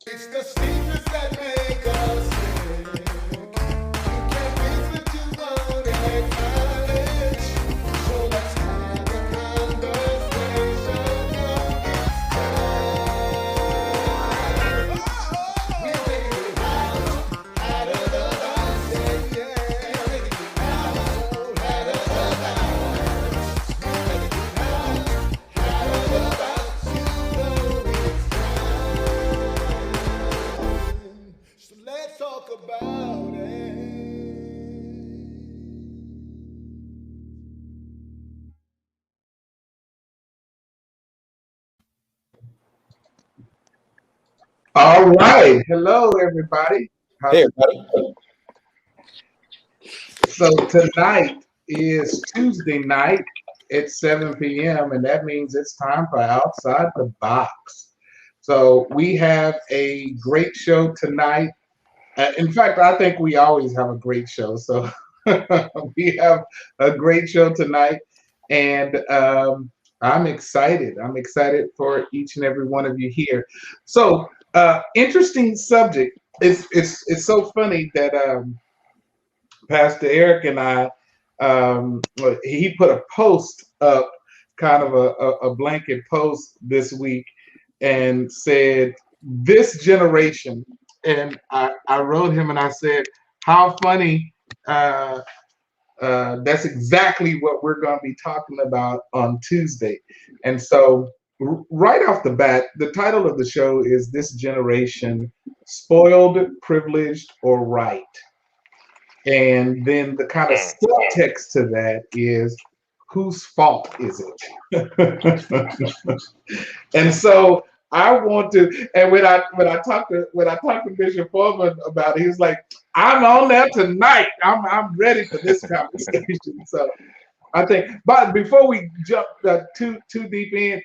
It's the secrets that make us sick. You can't fix what you won't acknowledge. So let's have a conversation. It's time. We're taking it out of the box. Yeah, yeah. We're taking it out of the box. We're taking it out of the box. You know it's time. So let's talk about it. All right. Hello, everybody. Hey, How's it? everybody. So tonight is Tuesday night at 7 p.m., and that means it's time for Outside the Box. So we have a great show tonight. In fact, I think we always have a great show. So we have a great show tonight, and I'm excited. I'm excited for each and every one of you here. So, interesting subject. It's so funny that Pastor Eric and I, he put a post up, kind of a blanket post this week, and said, "This generation." And I wrote him and I said, "How funny." Uh, that's exactly what we're going to be talking about on Tuesday. And so, right off the bat, the title of the show is This Generation Spoiled, Privileged, or Right? And then the kind of subtext to that is, whose fault is it? And so I want to, and when I talked to Bishop Foreman about it, he was like, "I'm on that tonight. I'm ready for this conversation." So I think, but before we jump too deep in,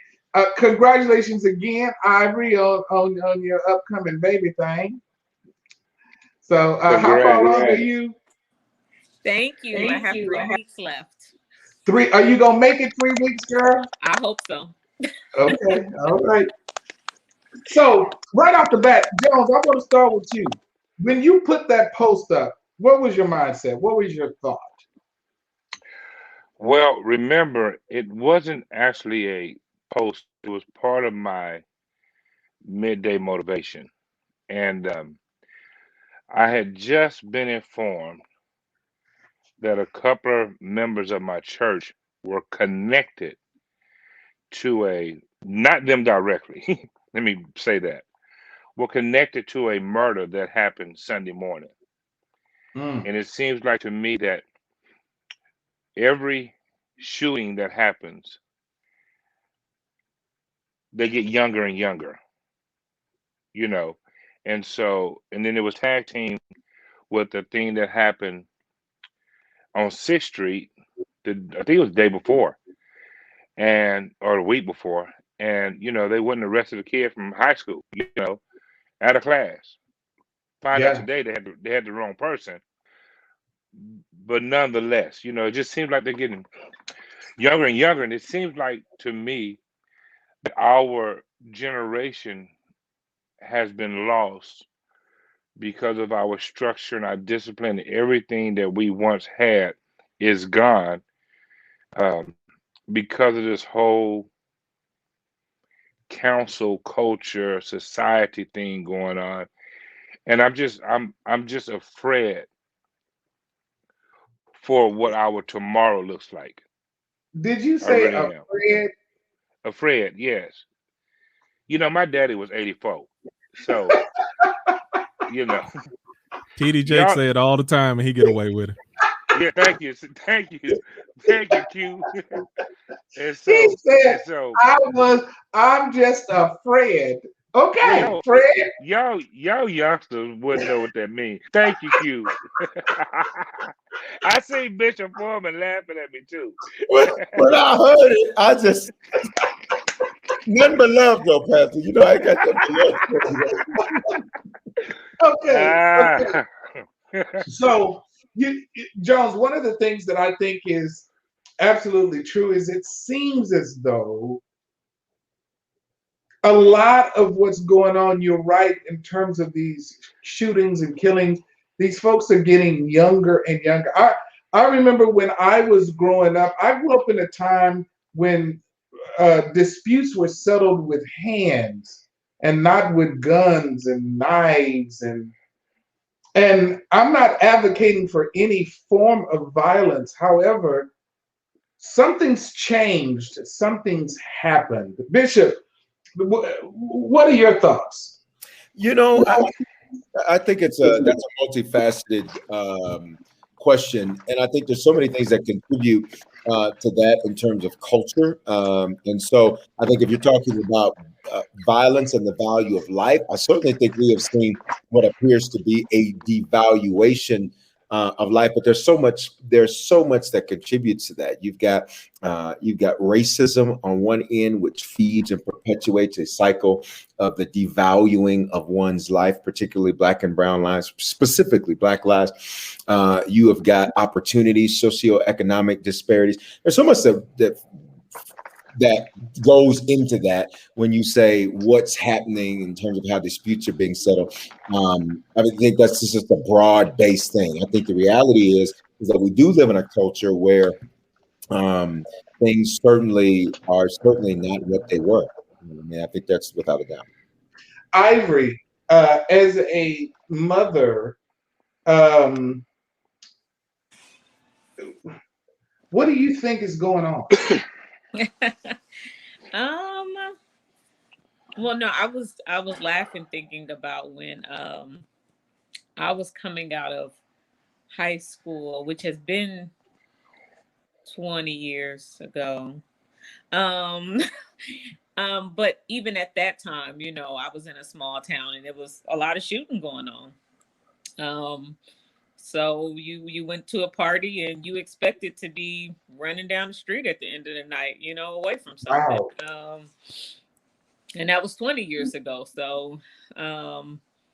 congratulations again, Ivory, on your upcoming baby thing. So how far along are you? Thank you. I have 3 weeks left. Three? Are you gonna make it 3 weeks, girl? I hope so. Okay, all right. So right off the bat, Jones, I want to start with you. When you put that post up, what was your mindset? What was your thought? Well, remember, it wasn't actually a post. It was part of my midday motivation. And I had just been informed that a couple of members of my church were connected to not them directly, let me say that, were connected to a murder that happened Sunday morning. Mm, And it seems like to me that every shooting that happens, they get younger and younger, you know. And so, and then it was tag team with the thing that happened on 6th Street, I think it was the day before, and or the week before. And, they wouldn't arrested a kid from high school, out of class. Find out yeah, today they had the wrong person. But nonetheless, it just seems like they're getting younger and younger. And it seems like to me that our generation has been lost because of our structure and our discipline. Everything that we once had is gone, um, because of this whole council culture, society thing going on. And I'm just afraid for what our tomorrow looks like. did you I say really am afraid? afraid. Yes, my daddy was 84, so you know, TD Jake y'all. say it all the time and he get away with it. Yeah, thank you, thank you, Q. and He so said, and so I'm just afraid. Well, Okay, no, Fred. y'all youngsters wouldn't know what that means. Thank you, Q. I see Bishop Foreman laughing at me too. When I heard it, I just nothing but love, though, Pastor. You know, I got nothing but love for you. Okay, okay. ah, So, Jones, one of the things that I think is absolutely true is it seems as though a lot of what's going on, you're right, in terms of these shootings and killings. These folks are getting younger and younger. I remember when I was growing up, I grew up in a time when disputes were settled with hands and not with guns and knives, and I'm not advocating for any form of violence. However, something's changed, something's happened. Bishop, what are your thoughts? You know, I think that's a multifaceted question, and I think there's so many things that contribute to that in terms of culture. And so I think if you're talking about violence and the value of life, I certainly think we have seen what appears to be a devaluation of life. But there's so much that contributes to that. You've got racism on one end, which feeds and perpetuates a cycle of the devaluing of one's life, particularly Black and brown lives, specifically Black lives. You have got opportunities, socioeconomic disparities. There's so much that goes into that when you say what's happening in terms of how disputes are being settled. I think that's just a broad-based thing. I think the reality is that we do live in a culture where things certainly not what they were. I mean, I think that's without a doubt. Ivory, as a mother, what do you think is going on? Well, no, I was laughing thinking about when I was coming out of high school, which has been 20 years ago. But even at that time, you know, I was in a small town and there was a lot of shooting going on. So you went to a party and you expected to be running down the street at the end of the night, you know, away from something. Wow. And that was 20 years ago. So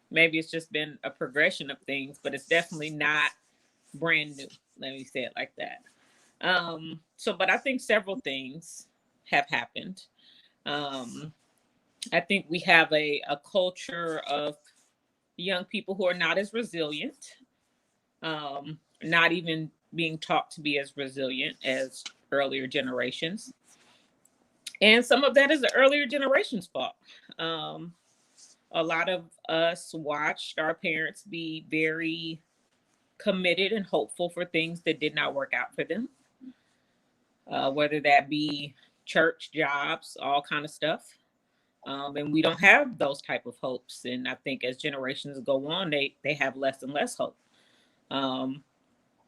maybe it's just been a progression of things, but it's definitely not brand new. Let me say it like that. But I think several things have happened. I think we have a culture of young people who are not as resilient. Not even being taught to be as resilient as earlier generations. And some of that is the earlier generation's fault. A lot of us watched our parents be very committed and hopeful for things that did not work out for them, whether that be church, jobs, all kind of stuff. And we don't have those type of hopes. And I think as generations go on, they have less and less hope.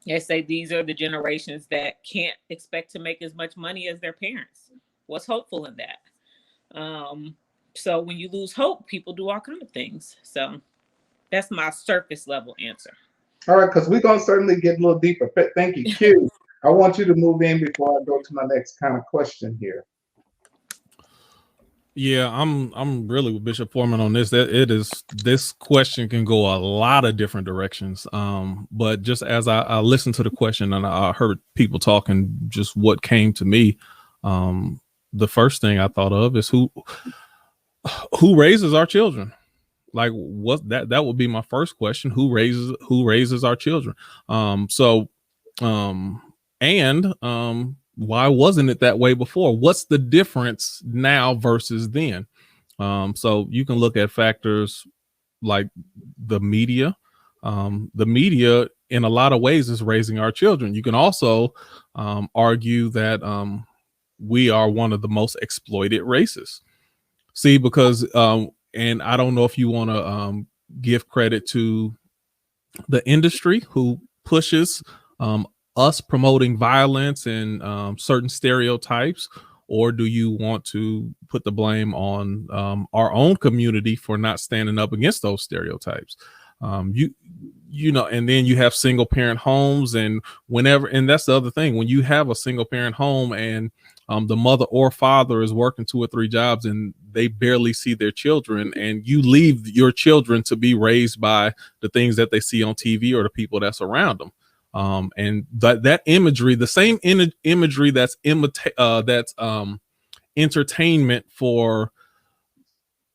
They say these are the generations that can't expect to make as much money as their parents. What's hopeful in that? So when you lose hope, people do all kinds of things. So that's my surface level answer. All right, because we're going to certainly get a little deeper. Thank you, Q. I want you to move in before I go to my next kind of question here. Yeah, I'm really with Bishop Foreman on this. This question can go a lot of different directions. But just as I listened to the question and I heard people talking, just what came to me, the first thing I thought of is who raises our children. Like what that would be my first question. Who raises our children? Why wasn't it that way before? What's the difference now versus then? So you can look at factors like the media. The media in a lot of ways is raising our children. You can also argue that we are one of the most exploited races. See, because and I don't know if you want to give credit to the industry who pushes us promoting violence and certain stereotypes, or do you want to put the blame on our own community for not standing up against those stereotypes? You know, and then you have single parent homes, and that's the other thing, when you have a single parent home and the mother or father is working 2 or 3 jobs and they barely see their children, and you leave your children to be raised by the things that they see on TV or the people that's around them. And that imagery, the same imagery that's entertainment for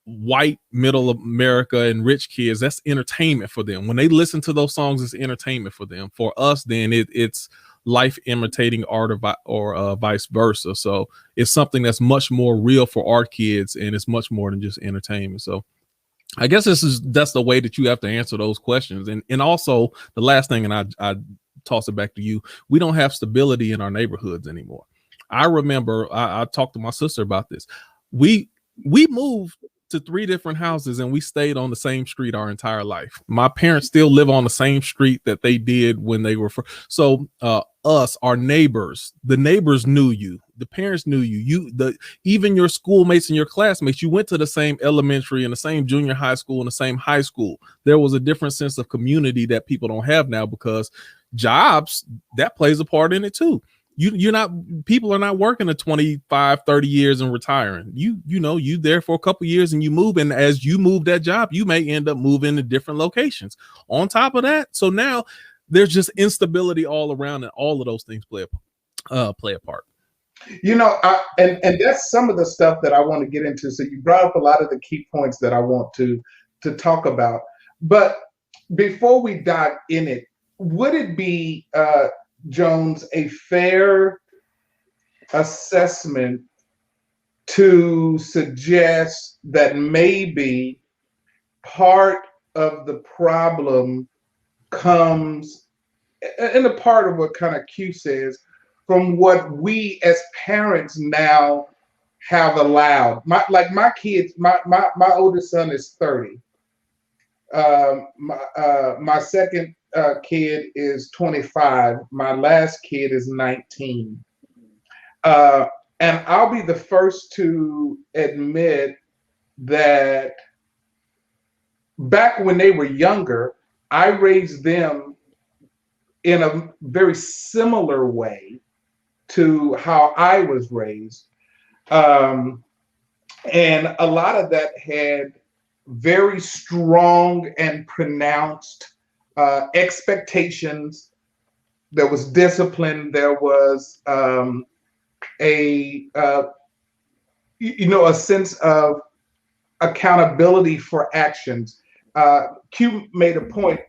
white middle America and rich kids, that's entertainment for them. When they listen to those songs, it's entertainment for them. For us, then it's life imitating art, or vice versa. So it's something that's much more real for our kids, and it's much more than just entertainment. So I guess that's the way that you have to answer those questions. And also the last thing, and I toss it back to you, we don't have stability in our neighborhoods anymore. I remember I talked to my sister about this. We moved to 3 different houses, and we stayed on the same street our entire life. My parents still live on the same street that they did when they were so our neighbors, the neighbors knew you, the parents knew you, even your schoolmates and your classmates. You went to the same elementary and the same junior high school and the same high school. There was a different sense of community that people don't have now, because jobs, that plays a part in it too. People are not working to 25, 30 years and retiring. You there for a couple years and you move. And as you move that job, you may end up moving to different locations on top of that. So now there's just instability all around, and all of those things play a part. And that's some of the stuff that I want to get into. So you brought up a lot of the key points that I want to talk about. But before we dive in it, would it be, Jones, a fair assessment to suggest that maybe part of the problem comes, and a part of what kind of Q says, from what we as parents now have allowed? My kids, my oldest son is 30. My second kid is 25. My last kid is 19. And I'll be the first to admit that back when they were younger, I raised them in a very similar way to how I was raised. And a lot of that had very strong and pronounced expectations. There was discipline. There was a sense of accountability for actions. Q made a point.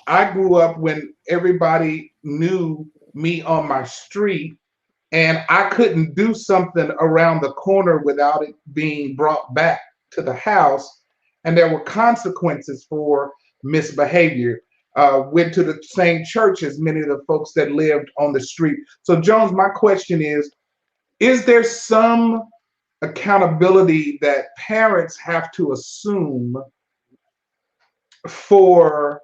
I grew up when everybody knew me on my street, and I couldn't do something around the corner without it being brought back to the house, and there were consequences for misbehavior. Went to the same church as many of the folks that lived on the street. So, Jones, my question is there some accountability that parents have to assume for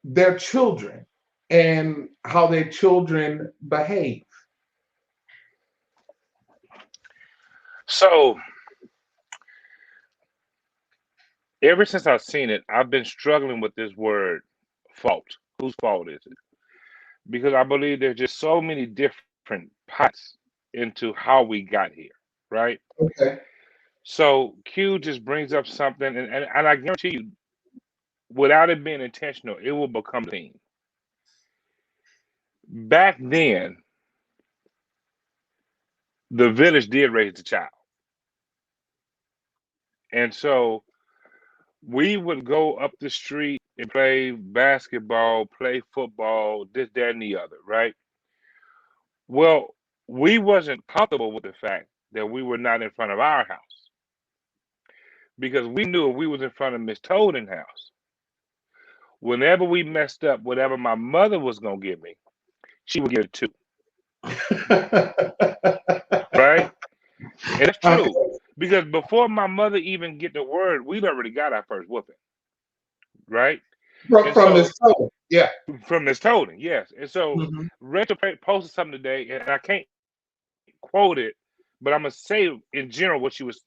their children and how their children behave? So ever since I've seen it, I've been struggling with this word fault. Whose fault is it? Because I believe there's just so many different pots into how we got here, right? Okay. So Q just brings up something, and I guarantee you, without it being intentional, it will become a theme. Back then, the village did raise the child. And so we would go up the street and play basketball, play football, this, that, and the other, right? Well, we wasn't comfortable with the fact that we were not in front of our house, because we knew if we was in front of Miss Tolden's house, whenever we messed up, whatever my mother was going to give me, she would give it too. Right? And that's true. Because before my mother even get the word, we'd already got our first whooping. Right? From Miss Tolden. Yeah. From Miss Tolden, yes. And so Rachel posted something today, and I can't quote it, but I'm gonna say in general what she was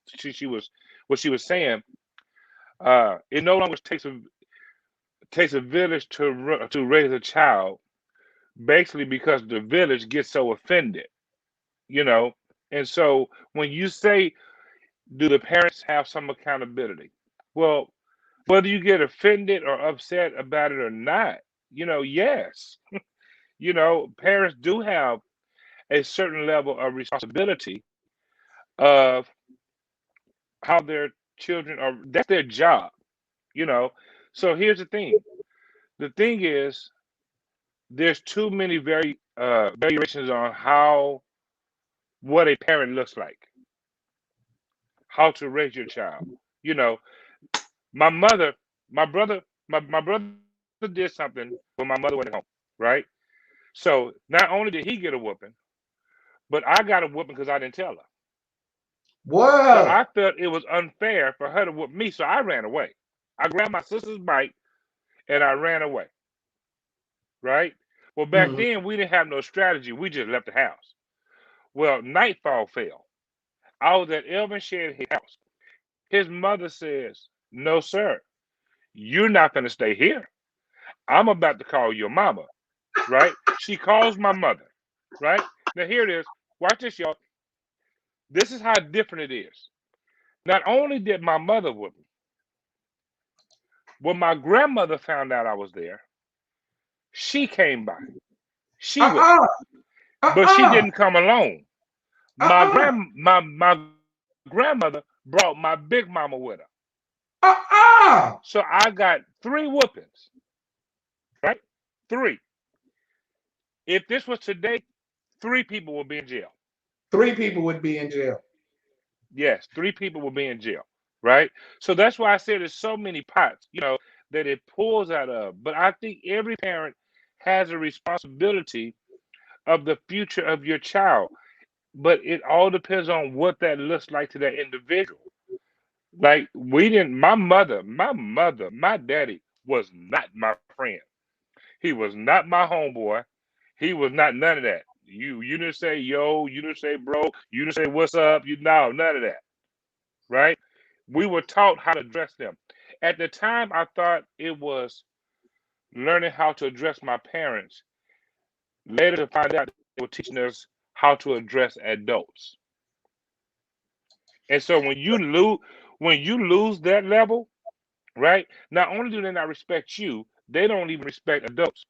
saying. It no longer takes a village to raise a child, basically because the village gets so offended, And so when you say, do the parents have some accountability? Well, whether you get offended or upset about it or not, yes. Parents do have a certain level of responsibility of how their children are, that's their job, you know. So here's the thing. The thing is, there's too many variations on what a parent looks like, how to raise your child. You know, my mother, my brother, my brother did something when my mother went home, right? So not only did he get a whooping, but I got a whooping because I didn't tell her. So Whoa. I felt it was unfair for her to whoop me, so I ran away. I grabbed my sister's bike and I ran away, right? Well, back Mhm. then we didn't have no strategy. We just left the house. Well, nightfall fell. I was at Elvin Shed's house. His mother says, "No, sir, you're not going to stay here. I'm about to call your mama," right? She calls my mother, right? Now, here it is. Watch this, y'all. This is how different it is. Not only did my mother whoop me, when my grandmother found out I was there, she came by. She whipped me, Uh-uh. but she Uh-uh. didn't come alone. Uh-uh. My grandmother brought my big mama with her. Uh-uh. So I got 3 whoopings, right? 3. If this was today, 3 people would be in jail. 3 people would be in jail. Yes, 3 people will be in jail, right? So that's why I said there's so many pots, you know, that it pulls out of. But I think every parent has a responsibility of the future of your child. But it all depends on what that looks like to that individual. Like we didn't, my daddy was not my friend. He was not my homeboy. He was not none of that. You didn't say yo, you didn't say bro, you didn't say what's up, you know, none of that. Right? We were taught how to address them. At the time, I thought it was learning how to address my parents. Later to find out they were teaching us how to address adults. And so when you lose that level, right? Not only do they not respect you, they don't even respect adults.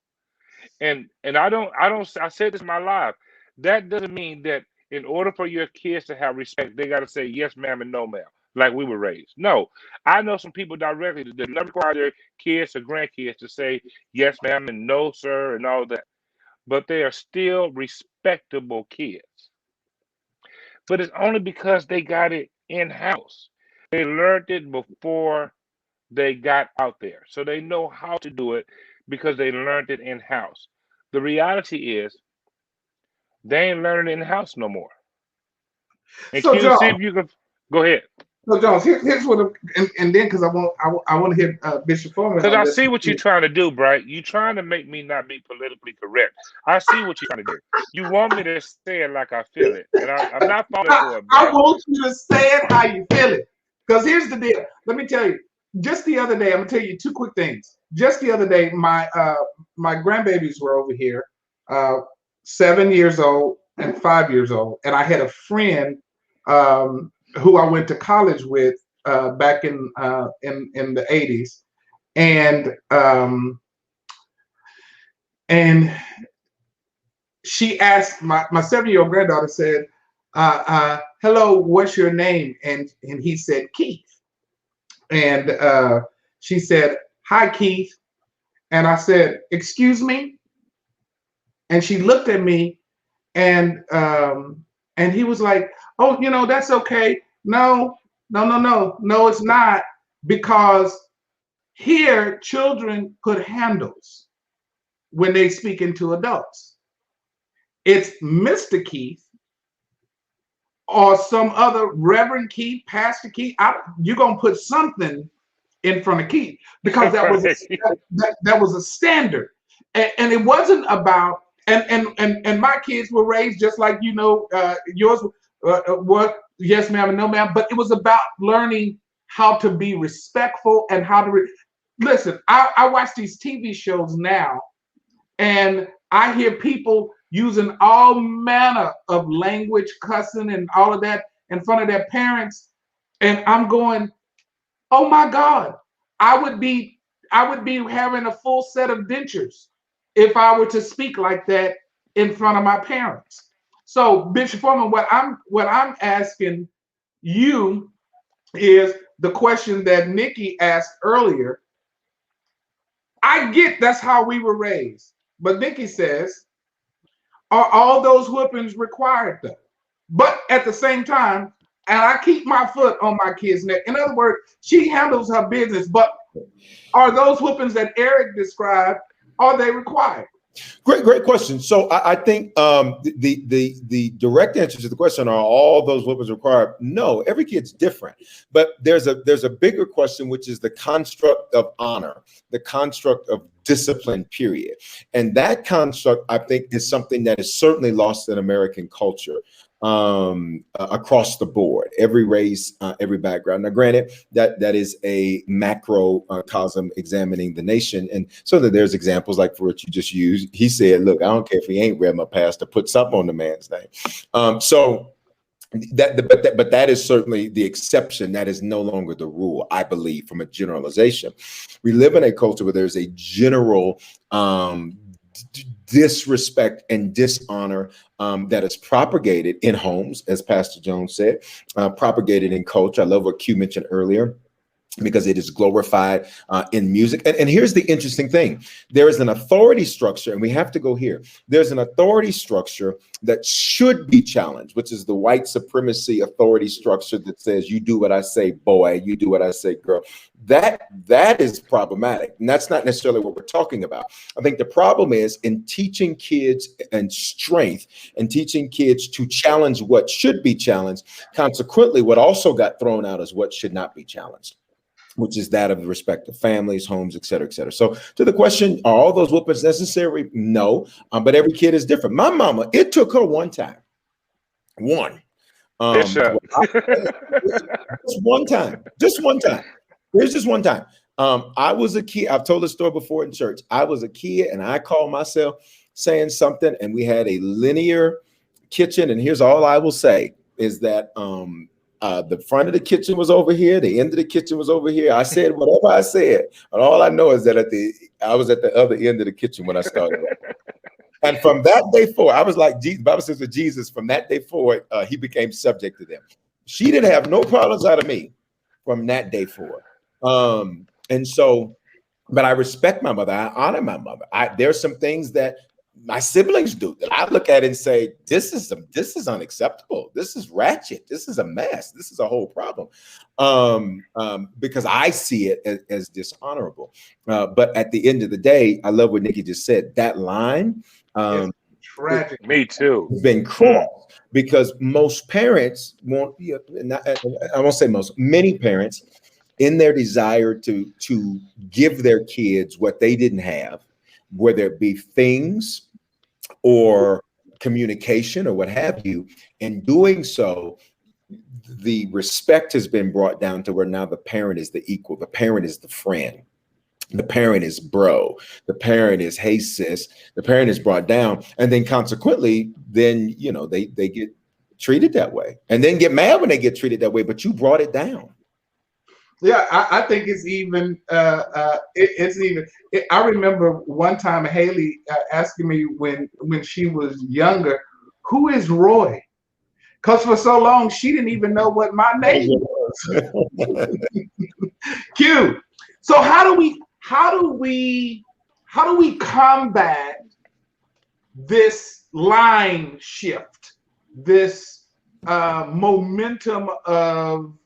And I said this in my live. That doesn't mean that in order for your kids to have respect, they gotta say yes, ma'am, and no, ma'am, like we were raised. No. I know some people directly that never require their kids or grandkids to say yes, ma'am, and no, sir, and all that. But they are still respectable kids. But it's only because they got it in house. They learned it before they got out there. So they know how to do it because they learned it in house. The reality is they ain't learning in house no more. And So Q, see John, if you can go ahead. so Jones, here's what, and then because I want to hit Bishop Foreman Because on I this. see what you're trying to do, Bright. You're trying to make me not be politically correct. I see what you're trying to do. You want me to say it like I feel it. And I'm not falling for it, I Bright. want you to say it how you feel it. Because here's the deal. Let me tell you. Just the other day, I'm gonna tell you 2 quick things. Just the other day, my grandbabies were over here, 7 years old and 5 years old, and I had a friend who I went to college with back in the 80s, and she asked my 7-year-old granddaughter said, "Hello, what's your name?" And he said Keith, and she said, "Hi, Keith," and I said, "Excuse me," and she looked at me, and he was like, "Oh, that's okay. No, no, no, no, no, it's not, because here children put handles when they speak into adults. It's Mr. Keith or some other Reverend Keith, Pastor Keith. You're gonna put something in front of Keith because that was that was a standard, and it wasn't about and my kids were raised just like yours were yes ma'am and no ma'am, but it was about learning how to be respectful and how to listen. I watch these TV shows now, and I hear people using all manner of language, cussing and all of that in front of their parents, and I'm going, oh my God, I would be having a full set of dentures if I were to speak like that in front of my parents. So, Bishop Foreman, what I'm asking you is, the question that Nikki asked earlier, I get that's how we were raised. But Nikki says, are all those whoopings required though? But at the same time, and I keep my foot on my kid's neck. In other words, she handles her business, but are those whoopings that Eric described, are they required? Great question. So I think the direct answer to the question, are all those weapons required? No, every kid's different. But there's a bigger question, which is the construct of honor, the construct of discipline, period. And that construct, I think, is something that is certainly lost in American culture. Across the board, every race, every background. Now, granted, that is a macrocosm examining the nation, and so that there's examples like for what you just used. He said, "Look, I don't care if he ain't read my past to put something on the man's name." So but that is certainly the exception. That is no longer the rule, I believe, from a generalization. We live in a culture where there's a general disrespect and dishonor that is propagated in homes, as Pastor Jones said, propagated in culture. I love what Q mentioned earlier, because it is glorified in music. And here's the interesting thing. There is an authority structure, and we have to go here. There's an authority structure that should be challenged, which is the white supremacy authority structure that says, you do what I say, boy, you do what I say, girl. That is problematic. And that's not necessarily what we're talking about. I think the problem is in teaching kids and strength and teaching kids to challenge what should be challenged. Consequently, what also got thrown out is what should not be challenged, which is that of the respective families, homes, et cetera, et cetera. So to the question, are all those whoopings necessary? No, but every kid is different. My mama, it took her one time. Just one time. There's just one time. I was a kid. I've told this story before in church. I was a kid and I called myself saying something, and we had a linear kitchen. And here's all I will say is that the front of the kitchen was over here. The end of the kitchen was over here. I said whatever I said. And all I know is that I was at the other end of the kitchen when I started. And from that day forward, I was like, the Bible says with Jesus, from that day forward, he became subject to them. She didn't have no problems out of me from that day forward. And so, but I respect my mother. I honor my mother. There's some things that my siblings do that I look at and say, this is unacceptable. This is ratchet. This is a mess. This is a whole problem. Because I see it as dishonorable. But at the end of the day, I love what Nikki just said. That line, tragic. Me too. Has been crossed because most parents won't. I won't say most. Many parents, in their desire to give their kids what they didn't have, whether it be things or communication or what have you, in doing so, the respect has been brought down to where now the parent is the equal, the parent is the friend, the parent is bro, the parent is hey sis, the parent is brought down, and then consequently, then they get treated that way, and then get mad when they get treated that way. But you brought it down. Yeah, I think it's even. I remember one time Haley asking me when she was younger, "Who is Roy?" Because for so long she didn't even know what my name was. Q. So how do we combat this line shift, this momentum of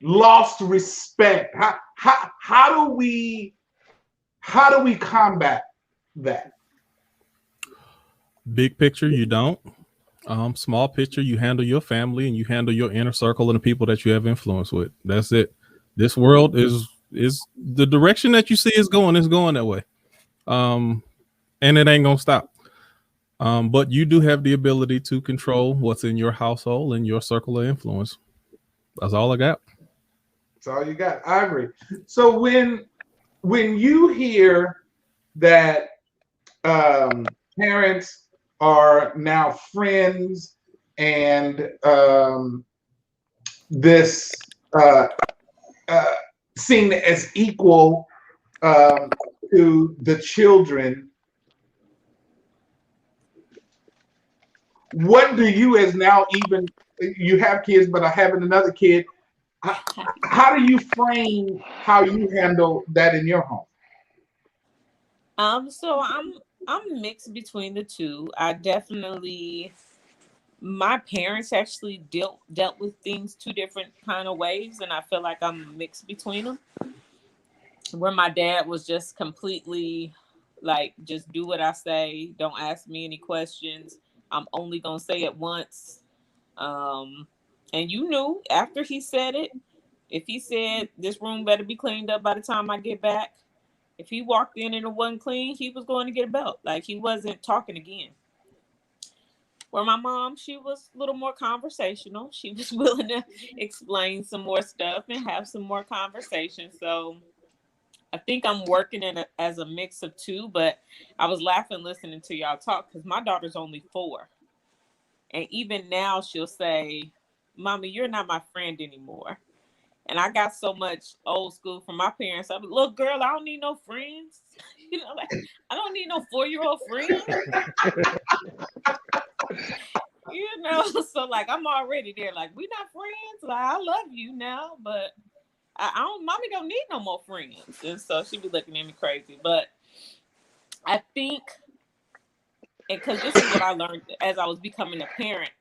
lost respect? How do we combat that? Big picture, you don't. Small picture, you handle your family and you handle your inner circle and the people that you have influence with. That's it. This world is the direction that you see is going that way. And it ain't gonna stop. But you do have the ability to control what's in your household and your circle of influence. That's all I got. That's all you got. I agree. So when you hear that parents are now friends and this seen as equal to the children, what do you, as now even you have kids but are having another kid, how do you frame how you handle that in your home? So I'm mixed between the two. I definitely, my parents actually dealt with things two different kind of ways, and I feel like I'm mixed between them. Where my dad was just completely like, just do what I say, don't ask me any questions. I'm only gonna say it once. Um, and you knew after he said it, if he said this room better be cleaned up by the time I get back, if he walked in and it wasn't clean, he was going to get a belt. Like, he wasn't talking again. Where my mom, she was a little more conversational. She was willing to explain some more stuff and have some more conversation. So I think I'm working as a mix of two. But I was laughing listening to y'all talk because my daughter's only 4. And even now she'll say, Mommy, you're not my friend anymore. And I got so much old school from my parents. I'm like, look, girl, I don't need no friends. Like, I don't need no 4-year-old friend. So like, I'm already there. Like, we not friends. Like, I love you now, but Mommy don't need no more friends. And so she be looking at me crazy. But I think, and because this is what I learned as I was becoming a parent,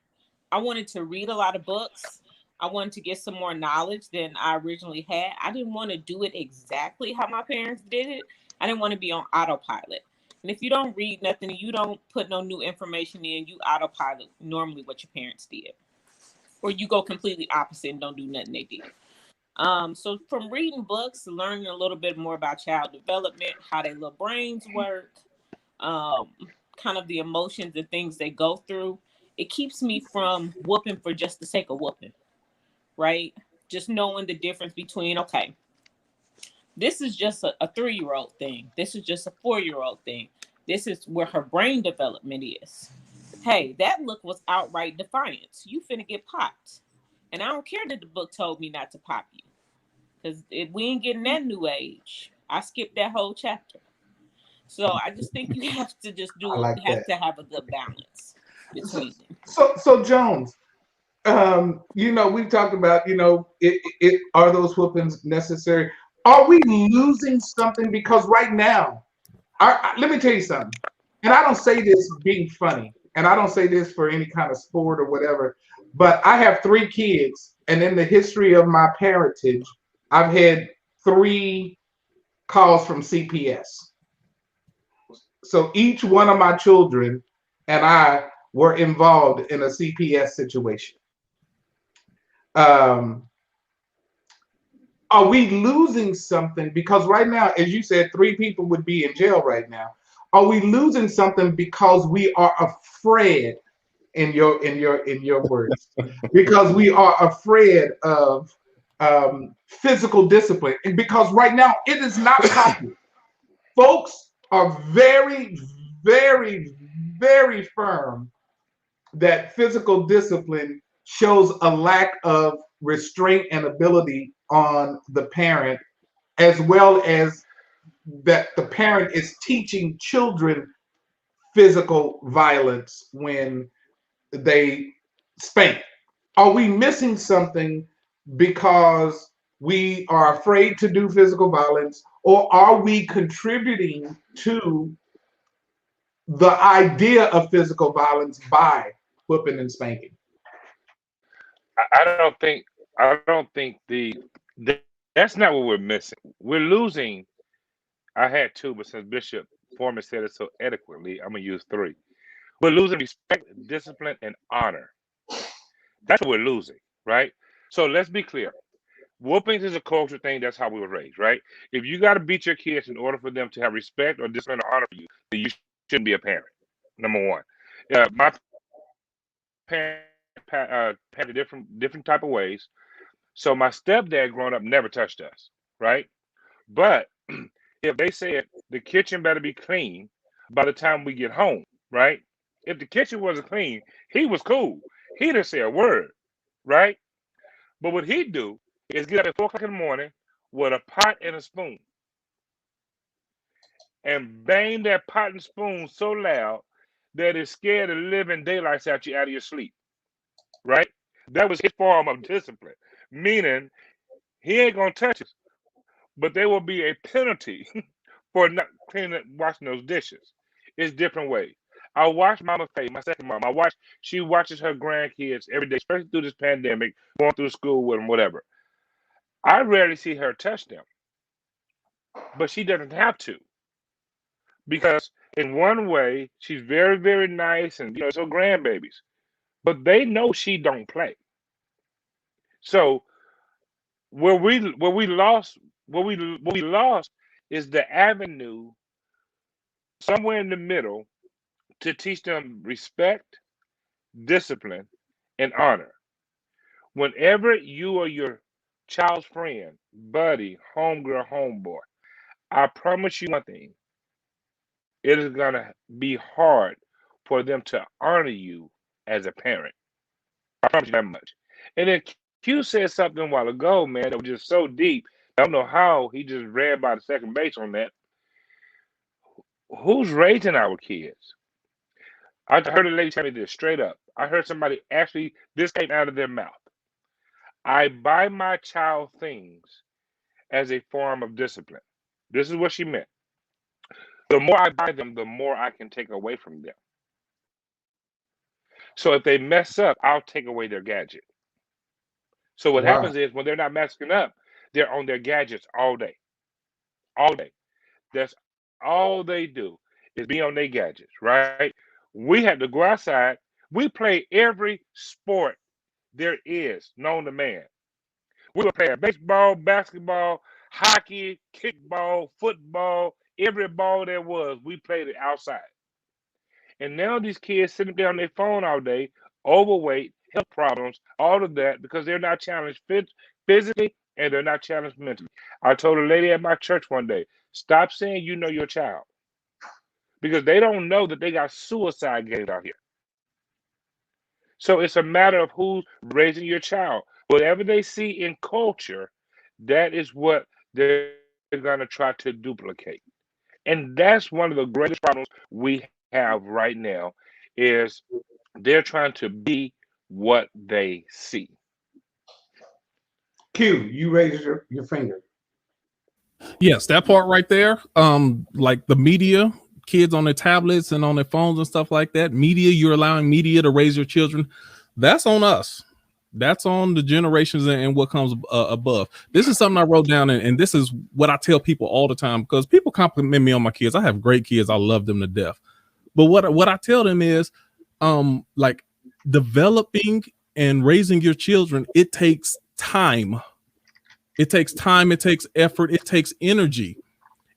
I wanted to read a lot of books. I wanted to get some more knowledge than I originally had. I didn't want to do it exactly how my parents did it. I didn't want to be on autopilot. And if you don't read nothing, you don't put no new information in, you autopilot normally what your parents did. Or you go completely opposite and don't do nothing they did. So from reading books, learning a little bit more about child development, how their little brains work, kind of the emotions and things they go through, it keeps me from whooping for just the sake of whooping, right? Just knowing the difference between, okay, this is just a 3-year-old thing. This is just a 4-year-old thing. This is where her brain development is. Hey, that look was outright defiance. You finna get popped. And I don't care that the book told me not to pop you. Because if we ain't getting that new age, I skipped that whole chapter. So I just think you have to just I like that. to have a good balance between them. So Jones, we've talked about, are those whoopings necessary? Are we losing something? Because right now, let me tell you something. And I don't say this being funny, and I don't say this for any kind of sport or whatever, but I have 3 kids, and in the history of my parentage, I've had 3 calls from CPS. So each one of my children and I were involved in a CPS situation. Are we losing something? Because right now, as you said, 3 people would be in jail right now. Are we losing something because we are afraid, in your words, because we are afraid of physical discipline? And because right now it is not popular. Folks are very, very, very firm that physical discipline shows a lack of restraint and ability on the parent, as well as that the parent is teaching children physical violence when they spank. Are we missing something because we are afraid to do physical violence, or are we contributing to the idea of physical violence by whipping and spanking? I don't think that's not what we're missing. We're losing. I had 2, but since Bishop Foreman said it so eloquently, I'm gonna use 3. We're losing respect, discipline, and honor. That's what we're losing, right? So let's be clear. Whoopings is a cultural thing. That's how we were raised, right? If you got to beat your kids in order for them to have respect or discipline or honor for you, then you shouldn't be a parent. Number one. My parents had a different type of ways. So my stepdad growing up never touched us, right? But if they said the kitchen better be clean by the time we get home, right? If the kitchen wasn't clean, he was cool. He didn't say a word, right? But what he'd do is get up at 4 o'clock in the morning with a pot and a spoon and bang that pot and spoon so loud that it scared the living daylights out of your sleep, right? That was his form of discipline, meaning He ain't gonna touch us, but there will be a penalty for not washing those dishes. It's different ways. I watch Mama Faye, my second mom. She watches her grandkids every day, especially through this pandemic, going through school with them, whatever. I rarely see her touch them, but she doesn't have to, because in one way she's very, very nice, and it's her grandbabies, but they know she don't play. So where we lost is the avenue somewhere in the middle to teach them respect, discipline, and honor. Whenever you are your child's friend, buddy, homegirl, homeboy, I promise you one thing: it is gonna be hard for them to honor you as a parent. I promise you that much. And then Q said something a while ago, man, that was just so deep. I don't know how he just read by the second base on that. Who's raising our kids? I heard a lady tell me this straight up. I heard somebody actually, this came out of their mouth. I buy my child things as a form of discipline. This is what she meant. The more I buy them, the more I can take away from them. So if they mess up, I'll take away their gadget. So what Wow. happens is when they're not messing up, they're on their gadgets all day. All day. That's all they do is be on their gadgets, right? We had to go outside. We play every sport there is known to man. We were playing baseball, basketball, hockey, kickball, football, every ball there was, we played it outside. And now these kids sitting there on their phone all day, overweight, health problems, all of that, because they're not challenged physically and they're not challenged mentally. I told a lady at my church one day, stop saying you know your child, because they don't know that they got suicide gangs out here. So it's a matter of who's raising your child. Whatever they see in culture, that is what they're going to try to duplicate. And that's one of the greatest problems we have right now, is they're trying to be what they see. Q, you raise your finger. Yes, that part right there. Like the media, kids on their tablets and on their phones and stuff like that. Media, you're allowing media to raise your children. That's on us. That's on the generations and what comes above. This is something I wrote down, and this is what I tell people all the time, because people compliment me on my kids. I have great kids. I love them to death. But what I tell them is, like, developing and raising your children, it takes time. It takes time. It takes effort. It takes energy.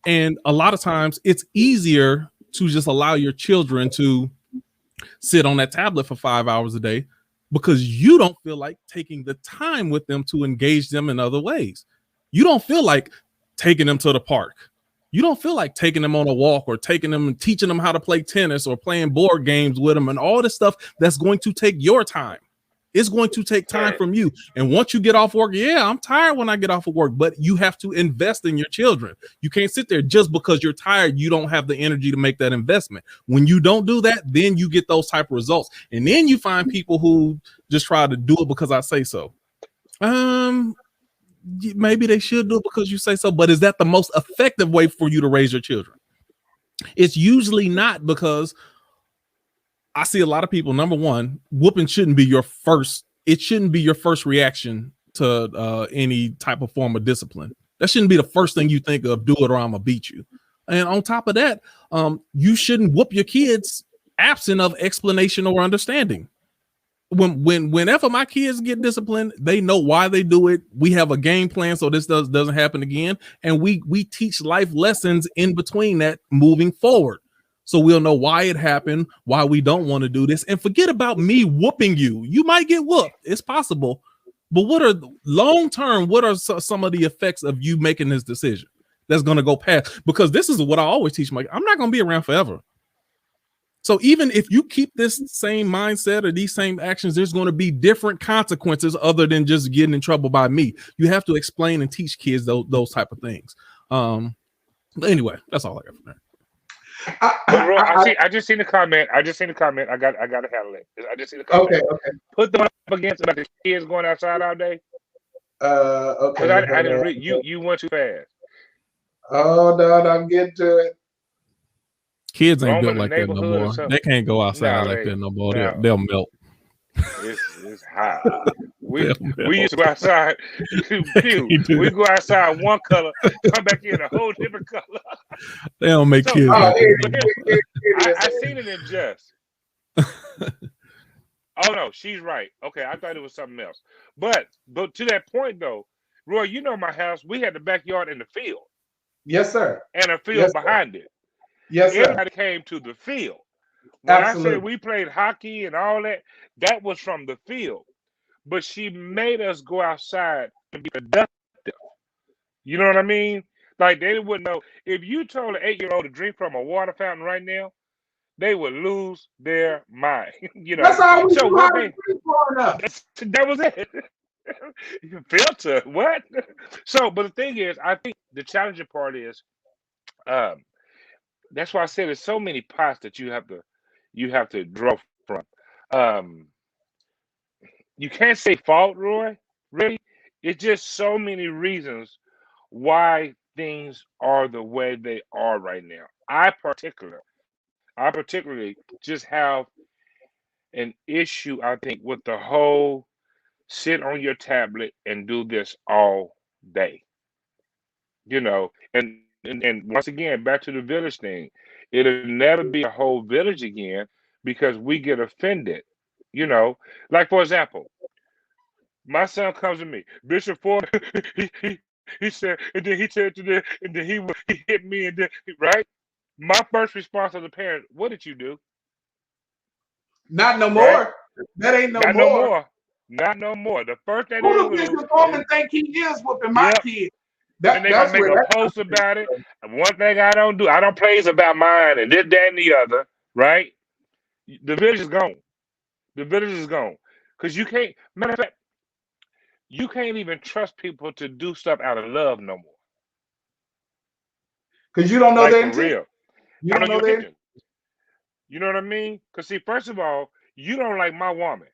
And a lot of times it's easier to just allow your children to sit on that tablet for 5 hours a day because you don't feel like taking the time with them to engage them in other ways. You don't feel like taking them to the park. You don't feel like taking them on a walk or taking them and teaching them how to play tennis or playing board games with them and all this stuff that's going to take your time. It's going to take time from you. And once you get off work, yeah, I'm tired when I get off of work, but you have to invest in your children. You can't sit there just because you're tired. You don't have the energy to make that investment. When you don't do that, then you get those type of results. And then you find people who just try to do it because I say so. Maybe they should do it because you say so, but is that the most effective way for you to raise your children? It's usually not, because I see a lot of people, number one, whooping shouldn't be your first. It shouldn't be your first reaction to any type of form of discipline. That shouldn't be the first thing you think of. Do it or I'm gonna beat you. And on top of that, you shouldn't whoop your kids absent of explanation or understanding. Whenever my kids get disciplined, they know why they do it. We have a game plan so this doesn't happen again, and we teach life lessons in between that moving forward. So we'll know why it happened, why we don't want to do this, and forget about me whooping you. You might get whooped. It's possible. But what are long term? What are some of the effects of you making this decision that's going to go past? Because this is what I always teach. I'm not going to be around forever. So even if you keep this same mindset or these same actions, there's going to be different consequences other than just getting in trouble by me. You have to explain and teach kids those type of things. But anyway, that's all I got from there. I just seen the comment. I got to handle it. I just seen the comment. Okay. Put them up against about the kids going outside all day. Okay. Because I hold didn't on. read. You went too fast. Hold on, I'm getting to it. Kids ain't built Roaming the like that no neighborhood or more. something. They can't go outside No, like they that no more. no. They'll melt. It's hot. They'll We melt. used to go outside. They Pew. can't do We that. go outside one color, come back in a whole different color. They don't make So, kids Oh, like here that it no is. more. Here it is. I seen it in Just. Oh no, she's right. Okay, I thought it was something else. But to that point though, Roy, you know my house, we had the backyard and the field Yes, sir. and a field Yes, sir. behind it. Yes, sir. Everybody came to the field. When I say Absolutely. we played hockey and all that, that was from the field. But she made us go outside and be productive. You know what I mean? Like they wouldn't know. If you told an 8-year-old to drink from a water fountain right now, they would lose their mind. You know. That's all we So knew how what to they do growing up. that was it. Filter what? So, but the thing is, I think the challenging part is, um, that's why I said there's so many pots that you have to draw from. Um, you can't say fault, Roy. Really, it's just so many reasons why things are the way they are right now. I particularly just have an issue, I think, with the whole sit on your tablet and do this all day. You know, and once again, back to the village thing. It'll never be a whole village again because we get offended. You know, like for example, my son comes to me, Bishop Ford. He said, and then he said to the, and then he hit me, and then right. My first response as a parent, what did you do? Not no Right? more. That ain't no Not no more. more. Not no more. The first thing Who they do do Bishop is, Foreman think he is whooping my yep. kid? Then they're gonna That's make where a that comes post about it. And one thing I don't do, I don't praise about mine and this, that, and the other, right? The village is gone. The village is gone. Because you can't, matter of fact, you can't even trust people to do stuff out of love no more. because you don't know Like their for intent. real. You I don't know know your their intention. You know what I mean? Because see, first of all, you don't like my woman.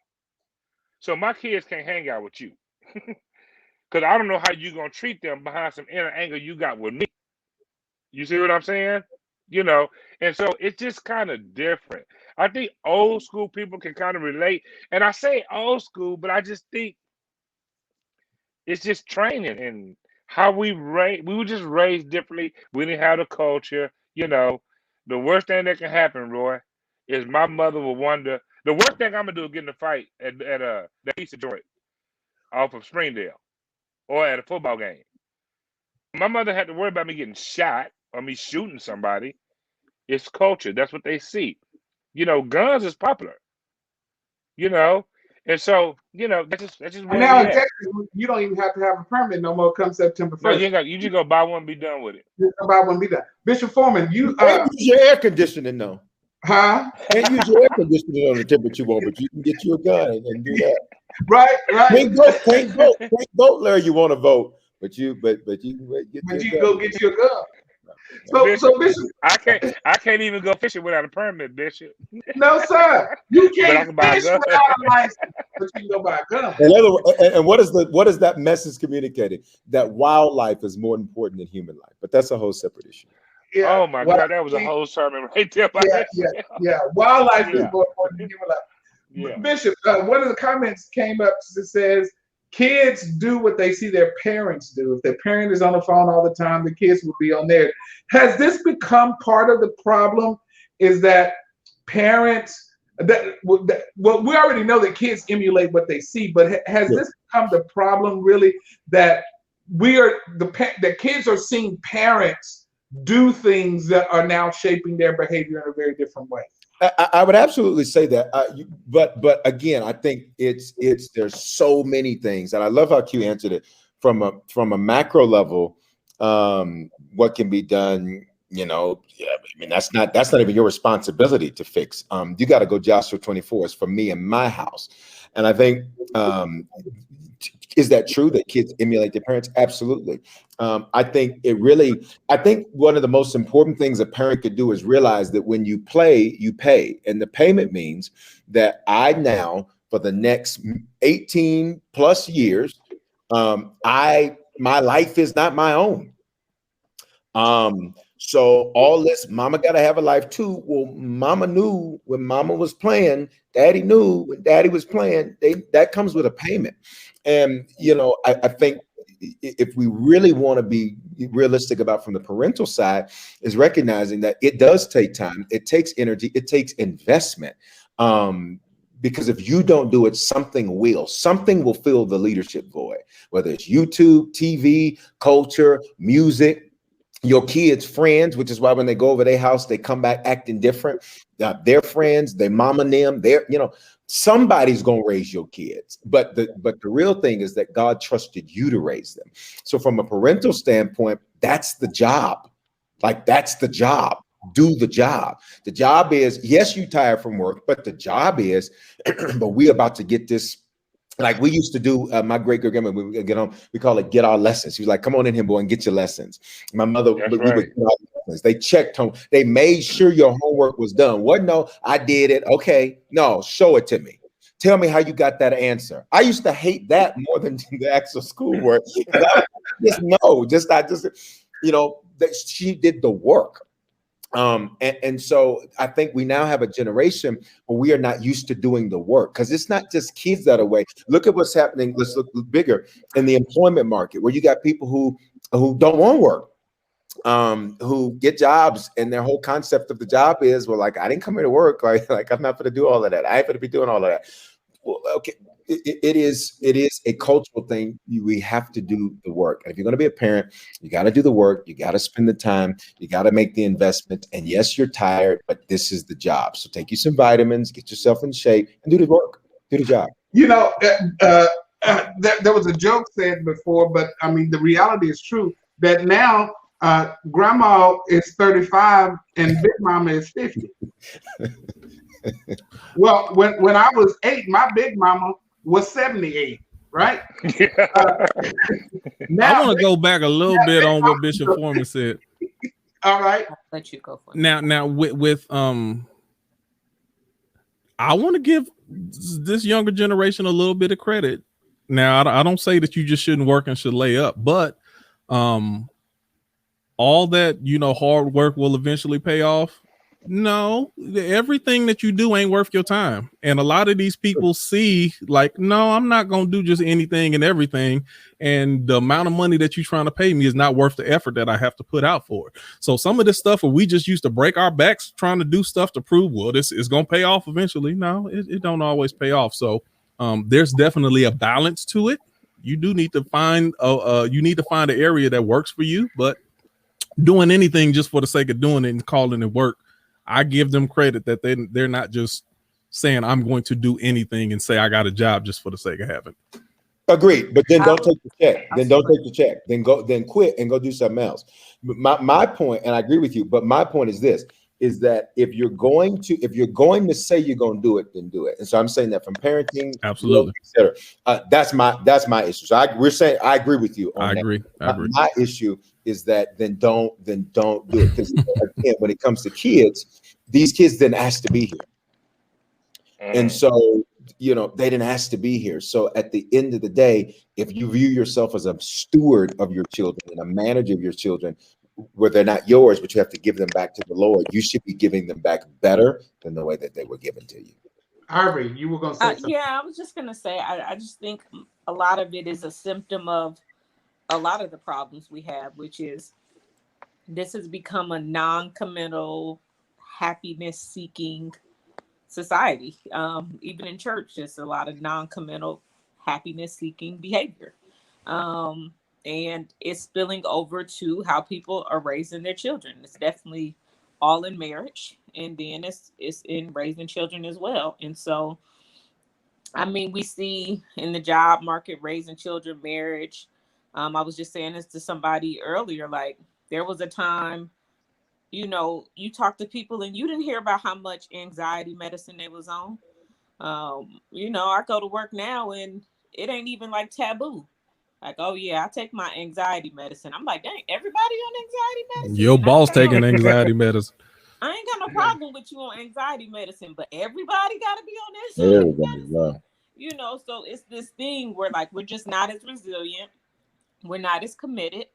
So my kids can't hang out with you. Because I don't know how you're gonna treat them behind some inner anger you got with me. You see what I'm saying? You know, and so it's just kind of different. I think old school people can kind of relate. And I say old school, but I just think it's just training and how we were just raised differently. We didn't have the culture, you know. The worst thing that can happen, Roy, is my mother will wonder. The worst thing I'm gonna do is get in a fight at the pizza joint off of Springdale or at a football game. My mother had to worry about me getting shot or me shooting somebody. It's culture. That's what they see. You know, guns is popular. You know, and so that's just And where now we in at. Texas, you don't even have to have a permit no more come September No, 1st. you ain't got. You just go buy one, and be done with it. Nobody want to be done. Bishop Foreman, you Can't use your air conditioning though. huh? Can't use your air conditioning on the temperature you want, but you can get you a gun and do that. Right. Can't vote, Larry. You want to vote, but you can get But your you gun. go get your gun. Bishop, So Bishop, I can't even go fishing without a permit, Bishop. no sir, you But I can't can buy a fish gun. without a license, but you can go buy a gun. And what is that message communicating? That wildlife is more important than human life, but that's a whole separate issue. Yeah. Oh my God, that was a whole sermon right there by Yeah. Wildlife is Yeah. more important than human life. Yeah. Bishop, one of the comments came up that says kids do what they see their parents do. If their parent is on the phone all the time, the kids will be on there. Has this become part of the problem? Is that parents well, we already know that kids emulate what they see, but has this become the problem really that the kids are seeing parents do things that are now shaping their behavior in a very different way? I would absolutely say that, but again, I think there's so many things, and I love how Q answered it from a macro level. What can be done? You know, I mean that's not even your responsibility to fix. You got to go Joshua 24. It's for me and my house, and I think is that true that kids emulate their parents? Absolutely. I think one of the most important things a parent could do is realize that when you play, you pay. And the payment means that I now, for the next 18 plus years, My life is not my own. So all this, mama got to have a life too. Well, mama knew when mama was playing, daddy knew when daddy was playing. That comes with a payment. And, I think if we really want to be realistic about from the parental side, is recognizing that it does take time. It takes energy. It takes investment. Because if you don't do it, something will fill the leadership void, whether it's YouTube, TV, culture, music, your kids' friends, which is why when they go over their house, they come back acting different. Their friends, their mama and them, somebody's going to raise your kids. But the real thing is that God trusted you to raise them. So from a parental standpoint, that's the job. That's the job. Do the job. The job is, yes, you tired from work, but the job is, but we about to get this. Like we used to do, my great-grandmother, when we get home, we call it get our lessons. She was like, come on in here, boy, and get your lessons. My mother, we would get our lessons. They checked home. They made sure your homework was done. What? No, I did it. Okay. No, show it to me. Tell me how you got that answer. I used to hate that more than the actual schoolwork. That she did the work. And so I think we now have a generation where we are not used to doing the work, because it's not just kids that are away. Look at what's happening. Let's look bigger in the employment market, where you got people who don't want work, who get jobs, and their whole concept of the job is, well, like, I didn't come here to work. Like I'm not going to do all of that. I ain't going to be doing all of that. Well, okay. It is a cultural thing. We have to do the work. And if you're going to be a parent, you got to do the work. You got to spend the time. You got to make the investment. And yes, you're tired, but this is the job. So take you some vitamins, get yourself in shape, and do the work. Do the job. There was a joke said before, but I mean, the reality is true that now grandma is 35 and big mama is 50. Well, when I was 8, my big mama was 78, right? Now, I want to go back a little bit on what Bishop Foreman said. All right. I'll let you go for it. Now with I want to give this younger generation a little bit of credit. Now, I don't say that you just shouldn't work and should lay up, but all that, hard work will eventually pay off. No, everything that you do ain't worth your time. And a lot of these people see like, no, I'm not going to do just anything and everything. And the amount of money that you're trying to pay me is not worth the effort that I have to put out for it. So some of this stuff where we just used to break our backs trying to do stuff to prove, well, this is going to pay off eventually. No, it don't always pay off. So there's definitely a balance to it. You do need to find an area that works for you, but doing anything just for the sake of doing it and calling it work, I give them credit that they're not just saying I'm going to do anything and say I got a job just for the sake of having. Agreed, but then don't take the check. Then Then quit and go do something else. My point, and I agree with you, but my point is this: is that if you're going to say you're going to do it, then do it. And so I'm saying that from parenting, absolutely, etc. That's my issue. So I agree with you on I agree. My issue is that then don't do it, because again, when it comes to kids, these kids didn't ask to be here, and so they didn't ask to be here. So at the end of the day, if you view yourself as a steward of your children and a manager of your children, where they're not yours, but you have to give them back to the Lord, you should be giving them back better than the way that they were given to you. Harvey, you were going to say something. Yeah, I was just going to say, I just think a lot of it is a symptom of a lot of the problems we have, which is this has become a non-committal, happiness-seeking society. Even in church, there's a lot of non-committal, happiness-seeking behavior. And it's spilling over to how people are raising their children. It's definitely all in marriage, and then it's in raising children as well. And so, I mean, we see in the job market, raising children, marriage. I was just saying this to somebody earlier, like there was a time, you talk to people and you didn't hear about how much anxiety medicine they was on. I go to work now and it ain't even like taboo. Like, oh yeah, I take my anxiety medicine. I'm like, dang, everybody on anxiety medicine? Your boss taking anxiety medicine. I ain't got no problem with you on anxiety medicine, but everybody got to be on this. Everybody, wow. You know, so it's this thing where like we're just not as resilient, we're not as committed,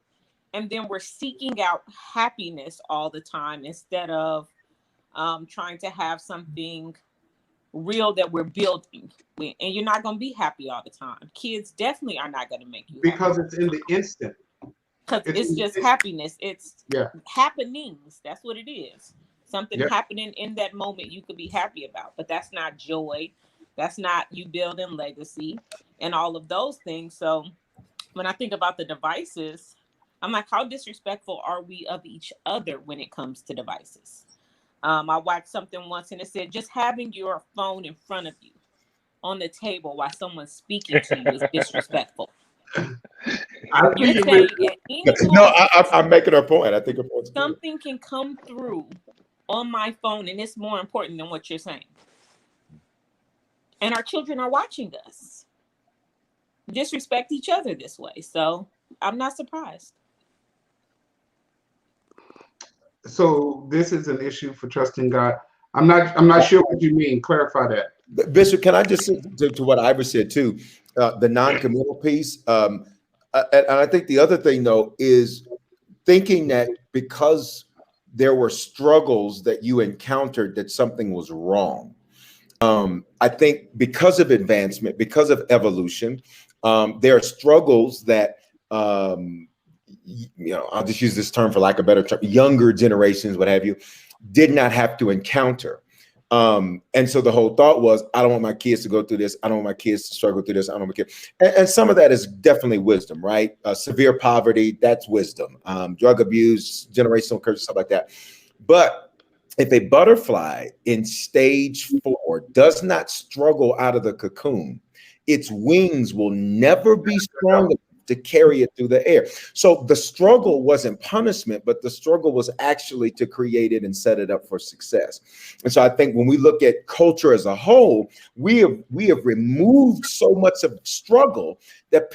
and then we're seeking out happiness all the time instead of trying to have something real that we're building. And you're not going to be happy all the time. Kids definitely are not going to make you happy because it's in the instant. because it's just happiness. It's Yeah. happenings. That's what it is. Something Yeah. happening in that moment you could be happy about, but that's not joy. That's not you building legacy and all of those things. So when I think about the devices, I'm like, how disrespectful are we of each other when it comes to devices? I watched something once and it said just having your phone in front of you on the table while someone's speaking to you is disrespectful. I You're think saying at any No, moment, I'm making her point. I think her point's good. something can come through on my phone and it's more important than what you're saying. And our children are watching us disrespect each other this way. So I'm not surprised. so. This is an issue for trusting God. I'm not sure what you mean. Clarify that. Bishop, can I just say to what Ivor said too, the non-committal piece, and I think the other thing though is thinking that because there were struggles that you encountered that something was wrong. I think because of advancement, because of evolution, there are struggles that I'll just use this term for lack of a better term, younger generations, what have you, did not have to encounter. And so the whole thought was, I don't want my kids to go through this. I don't want my kids to struggle through this. I don't want my kids. And some of that is definitely wisdom, right? Severe poverty, that's wisdom. Drug abuse, generational curses, stuff like that. But if a butterfly in stage 4 does not struggle out of the cocoon, its wings will never be strong enough to carry it through the air. So the struggle wasn't punishment, but the struggle was actually to create it and set it up for success. And so I think when we look at culture as a whole, we have removed so much of struggle that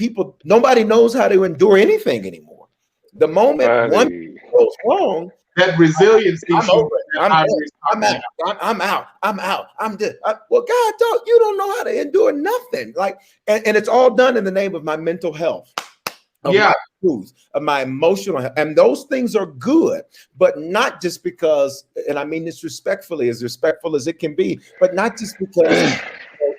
nobody knows how to endure anything anymore. The moment one thing goes wrong, That resiliency. I'm over it. I'm out. I'm dead. Well, God, you don't know how to endure nothing. Like, and it's all done in the name of my mental health. Of my truth, of my emotional health. And those things are good, but not just because, and I mean this respectfully, as respectful as it can be, but not just because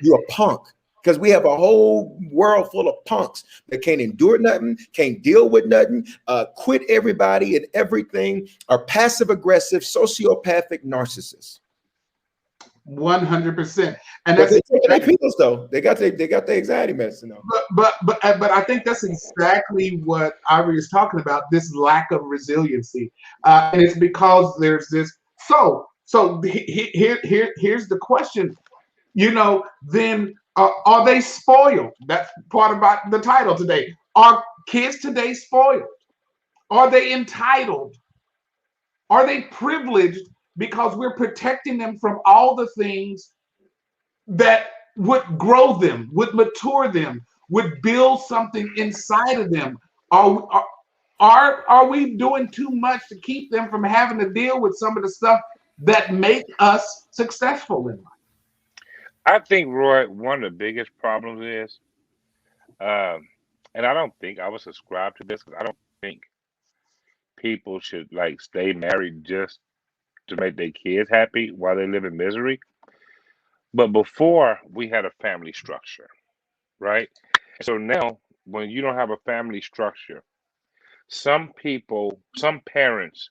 you're a punk. Because we have a whole world full of punks that can't endure nothing, can't deal with nothing, quit everybody and everything, are passive aggressive, sociopathic narcissists. 100%. And that's they pills though. They got their anxiety medicine though. But I think that's exactly what Ivory is talking about. This lack of resiliency, and it's because there's this. So here's the question. Then are they spoiled? That's part about the title today. Are kids today spoiled? Are they entitled? Are they privileged because we're protecting them from all the things that would grow them, would mature them, would build something inside of them? Are we doing too much to keep them from having to deal with some of the stuff that make us successful in life? I think, Roy, one of the biggest problems is, and I don't think I would subscribe to this because I don't think people should like stay married just to make their kids happy while they live in misery. But before we had a family structure, right? So now when you don't have a family structure, some parents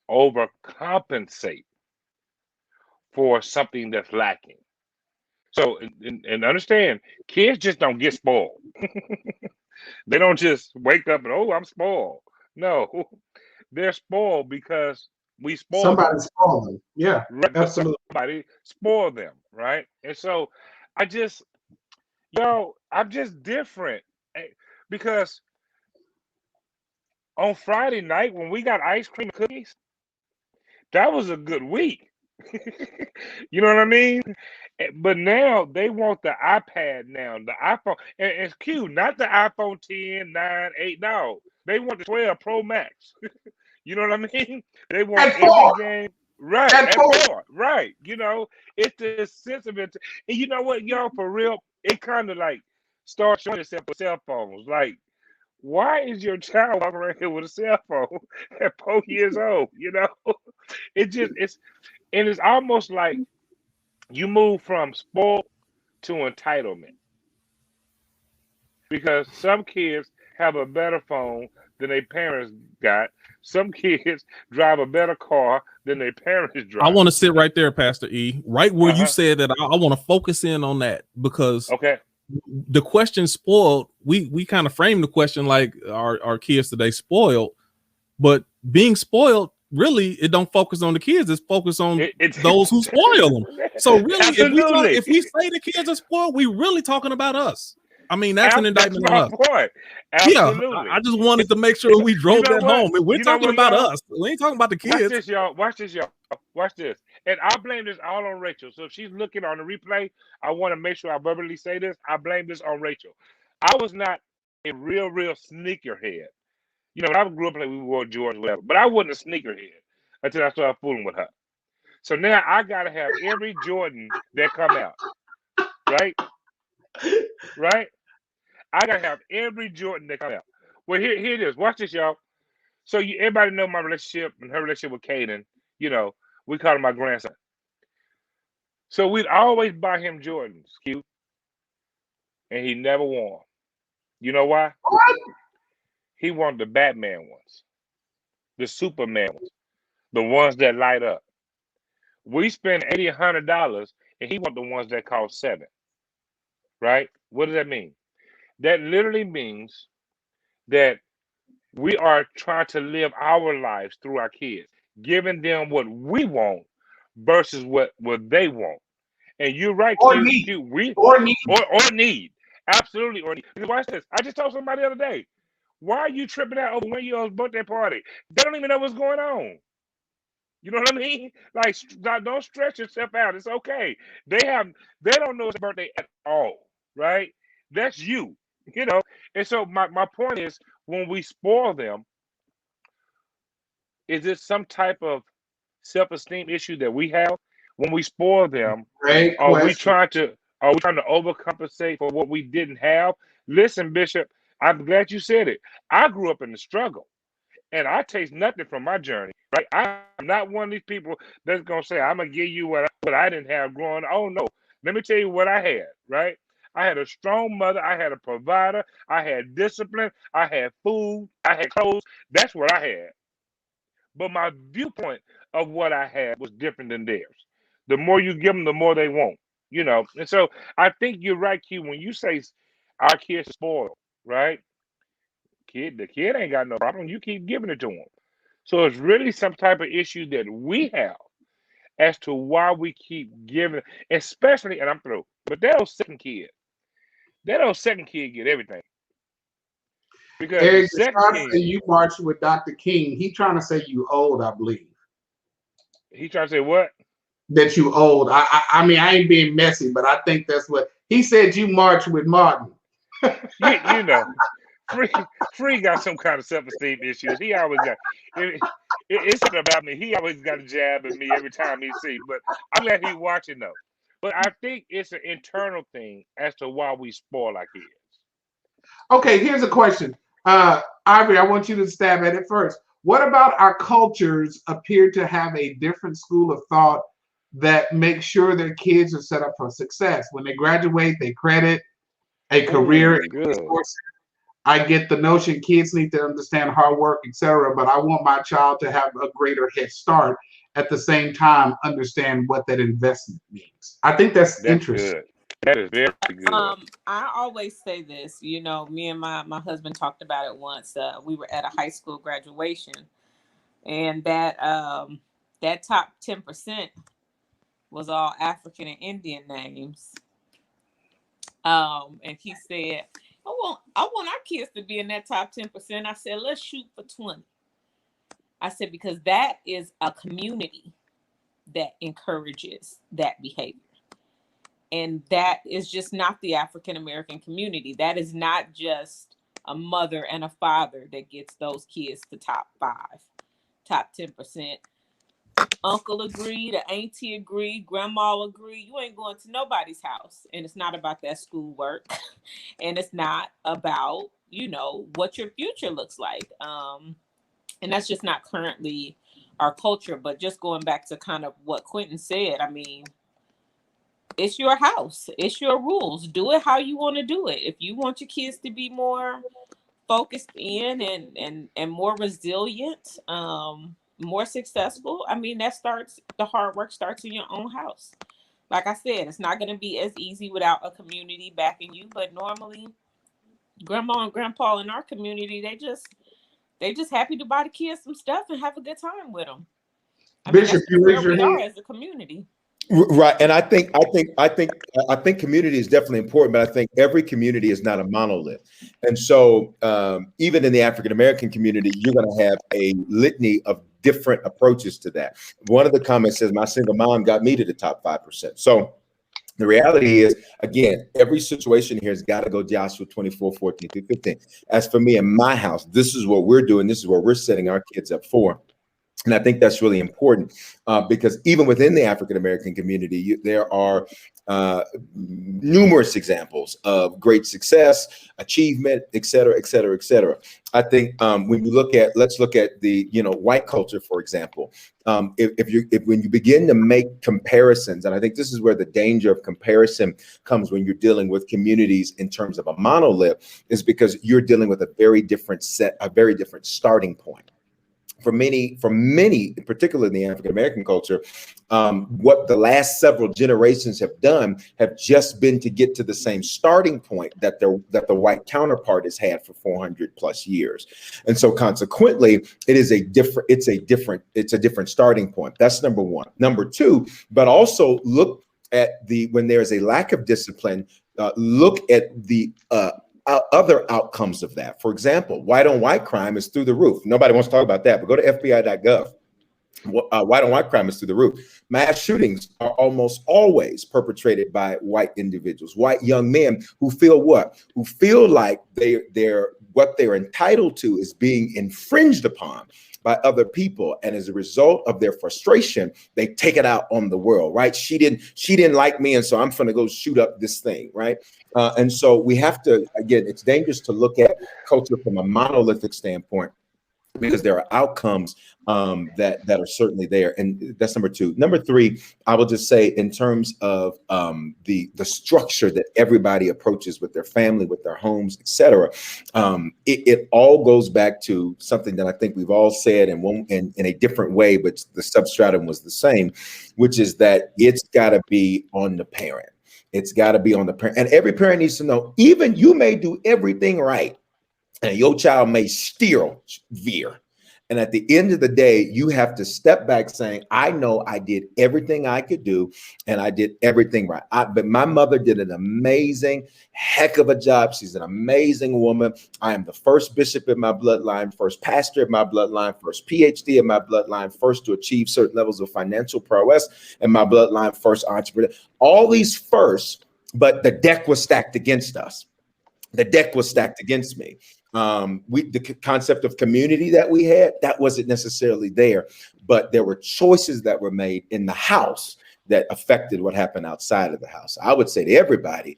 overcompensate for something that's lacking. So, and understand, kids just don't get spoiled. They don't just wake up and, oh, I'm spoiled. No, they're spoiled because we spoil somebody spoiled them. Yeah, right? absolutely. Somebody spoil them, right? And so I'm just different because on Friday night when we got ice cream and cookies, that was a good week. You know what I mean? But now they want the iPad now, the iPhone. And it's cute, not the iPhone 10, 9, 8. No, they want the 12 Pro Max. You know what I mean? They want every game. Right, That at part. part, right. It's this sense of it. And you know what, y'all, for real, it kind of like starts showing itself with cell phones. Like, why is your child walking around here with a cell phone at 4 years old? It's almost like you move from spoiled to entitlement because some kids have a better phone than their parents got. Some kids drive a better car than their parents I drive. want to sit right there, Pastor E, right where you Uh-huh. said that. I want to focus in on that because Okay. the question spoiled. We kind of frame the question like our kids today spoiled, but being spoiled really it don't focus on the kids. It's focused on those who spoil them. So really, Absolutely. if we say the kids are spoiled, we really talking about us. I mean, that's an That's indictment on my us. point. Yeah, Absolutely. I just wanted to make sure we drove that what? home. We're You know talking what, about y'all? us. We ain't talking about the Watch kids. this, y'all. Watch this, y'all. Watch this. And I blame this all on Rachel. So if she's looking on the replay, I want to make sure I verbally say this. I blame this on Rachel. I was not a real sneakerhead. When I grew up, like we wore Jordans, whatever. But I wasn't a sneakerhead until I started fooling with her. So now I gotta have every Jordan that come out. Right? Right? I gotta have every Jordan that come out. Well, here it is. Watch this, y'all. So everybody know my relationship and her relationship with Caden. We call him my grandson. So we'd always buy him Jordans, Q, and he never wore them. You know why? What? He wanted the Batman ones, the Superman ones, the ones that light up. We spend $80, $100, and he want the ones that cost $7. Right? What does that mean? That literally means that we are trying to live our lives through our kids, giving them what we want versus what they want. And you're right, Or Q. need. Q, Or need. or need. Absolutely, or need. Because watch this. I just told somebody the other day, why are you tripping out over 1-year-old's birthday party? They don't even know what's going on. You know what I mean? Like, don't stress yourself out. It's okay. They don't know it's a birthday at all, right? That's you. And so my point is, when we spoil them, is it some type of self-esteem issue that we have when we spoil them? Great Are we question. trying to overcompensate for what we didn't have? Listen, Bishop, I'm glad you said it. I grew up in the struggle, and I taste nothing from my journey. Right? I'm not one of these people that's gonna say I'm gonna give you what I didn't have growing up. Oh no, let me tell you what I had. Right? I had a strong mother. I had a provider. I had discipline. I had food. I had clothes. That's what I had. But my viewpoint of what I had was different than theirs. The more you give them, the more they want. And so I think you're right, Q, when you say our kids are spoiled, right? The kid ain't got no problem. You keep giving it to them. So it's really some type of issue that we have as to why we keep giving, especially, and I'm through, but that second kid get everything. Because the Eric, second trying to say kid, you marched with Dr. King. He trying to say you old, I believe. he trying to say what? That you old. I mean, I ain't being messy, but I think that's what he said. You marched with Martin. You know, Free got some kind of self-esteem issues. He always got it's something about me. He always got a jab at me every time he sees. But I'm glad he's watching though. But I think it's an internal thing as to why we spoil our kids. Okay, here's a question. Ivory, I want you to stab at it first. What about our cultures appear to have a different school of thought that makes sure their kids are set up for success? When they graduate, they credit a career. I get the notion kids need to understand hard work, etc. But I want my child to have a greater head start. At the same time, understand what that investment means. I think that's interesting. Good. That is very good. I always say this, me and my husband talked about it once. We were at a high school graduation, and that top 10% was all African and Indian names. And he said, I want our kids to be in that top 10%. I said, let's shoot for 20. I said, because that is a community that encourages that behavior. And that is just not the African American community. That is not just a mother and a father that gets those kids to top 5, top 10%. uncle agree, the auntie agree, grandma agree, you ain't going to nobody's house. And it's not about that schoolwork, and it's not about, you know, what your future looks like. And that's just not currently our culture. But just going back to kind of what Quentin said, I mean, it's your house, it's your rules. Do it how you want to do it. If you want your kids to be more focused in and more resilient, more successful, I mean, the hard work starts in your own house. Like I said, it's not going to be as easy without a community backing you, but normally grandma and grandpa in our community, they just happy to buy the kids some stuff and have a good time with them. I mean, Bishop, that's you where raise your we are hand. as a community. Right, and I think community is definitely important, but I think every community is not a monolith, and so even in the African American community, you're going to have a litany of different approaches to that. One of the comments says, "My single mom got me to the top 5%." So the reality is, again, every situation here has got to go Joshua 24:14-15. As for me and my house, this is what we're doing. This is what we're setting our kids up for. And I think that's really important because even within the African American community, there are numerous examples of great success, achievement, et cetera, et cetera, et cetera. I think when you let's look at the white culture, for example. When you begin to make comparisons, and I think this is where the danger of comparison comes when you're dealing with communities in terms of a monolith, is because you're dealing with a very different starting point. For many, particularly in the African American culture, what the last several generations have done have just been to get to the same starting point that the white counterpart has had for 400 plus years, and so consequently, it's a different starting point. That's number one. Number two, but also look at when there is a lack of discipline. Look at the other outcomes of that. For example, white on white crime is through the roof. Nobody wants to talk about that, but go to FBI.gov. White on white crime is through the roof. Mass shootings are almost always perpetrated by white individuals, white young men who feel like what they're entitled to is being infringed upon by other people, and as a result of their frustration, they take it out on the world. Right? She didn't like me, and so I'm going to go shoot up this thing. Right? And so we have to, again, it's dangerous to look at culture from a monolithic standpoint, because there are outcomes that are certainly there. And that's number two. Number three, I will just say, in terms of the structure that everybody approaches with their family, with their homes, et cetera, it all goes back to something that I think we've all said in a different way, but the substratum was the same, which is that it's got to be on the parent. It's got to be on the parent. And every parent needs to know, even you may do everything right, and your child may still veer. And at the end of the day, you have to step back saying, I know I did everything I could do, and I did everything right. But my mother did an amazing heck of a job. She's an amazing woman. I am the first bishop in my bloodline, first pastor in my bloodline, first PhD in my bloodline, first to achieve certain levels of financial prowess in my bloodline, first entrepreneur. All these firsts, but the deck was stacked against us. The deck was stacked against me. The concept of community that we had, that wasn't necessarily there, but there were choices that were made in the house that affected what happened outside of the house. I would say to everybody,